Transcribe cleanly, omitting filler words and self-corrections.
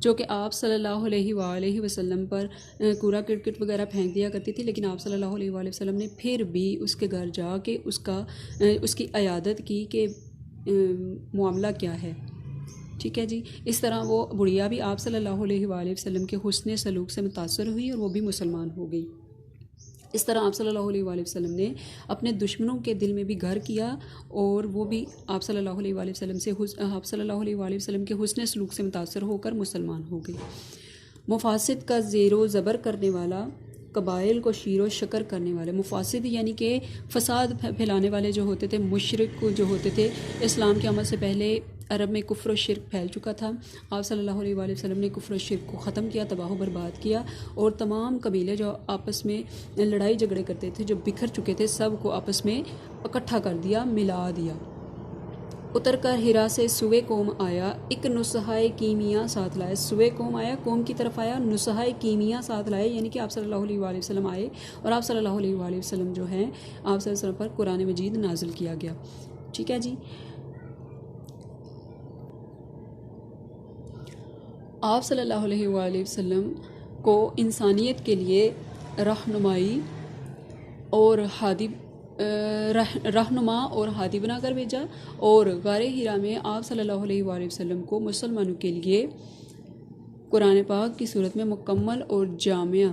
جو کہ آپ صلی اللہ علیہ وآلہ وسلم پر کوڑا کرکٹ وغیرہ پھینک دیا کرتی تھی، لیکن آپ صلی اللہ علیہ وآلہ وسلم نے پھر بھی اس کے گھر جا کے اس کی عیادت کی کہ معاملہ کیا ہے. ٹھیک ہے جی. اس طرح وہ بڑھیا بھی آپ صلی اللہ علیہ وآلہ وسلم کے حسن سلوک سے متاثر ہوئی اور وہ بھی مسلمان ہو گئی. اس طرح آپ صلی اللہ علیہ وآلہ وسلم نے اپنے دشمنوں کے دل میں بھی گھر کیا اور وہ بھی آپ صلی اللہ علیہ وآلہ وسلم سے آپ صلی اللہ علیہ وآلہ وسلم کے حسن سلوک سے متاثر ہو کر مسلمان ہو گئی. مفاسد کا زیر و زبر کرنے والا، قبائل کو شیر و شکر کرنے والے. مفاسد یعنی کہ فساد پھیلانے والے جو ہوتے تھے، مشرک جو ہوتے تھے. اسلام کے آمد سے پہلے عرب میں کفر و شرک پھیل چکا تھا. آپ صلی اللہ علیہ وآلہ وسلم نے کفر و شرک کو ختم کیا، تباہ و برباد کیا، اور تمام قبیلے جو آپس میں لڑائی جھگڑے کرتے تھے، جو بکھر چکے تھے، سب کو آپس میں اکٹھا کر دیا، ملا دیا. اتر کر ہرا سے سوئے قوم آیا، ایک نصحۂ کیمیا ساتھ لائے. سوئے قوم آیا، قوم کی طرف آیا، نصحۂ کیمیا ساتھ لائے، یعنی کہ آپ صلی اللہ علیہ وآلہ وسلم آئے اور آپ صلی اللہ علیہ وآلہ وسلم جو ہیں، آپ صلی اللہ علیہ وسلم پر قرآن مجید نازل کیا گیا. ٹھیک ہے جی. آپ صلی اللہ علیہ وآلہ وسلم کو انسانیت کے لیے رہنمائی اور رہنما اور ہادی بنا کر بھیجا، اور غار حرا میں آپ صلی اللہ علیہ وآلہ وسلم کو مسلمانوں کے لیے قرآن پاک کی صورت میں مکمل اور جامع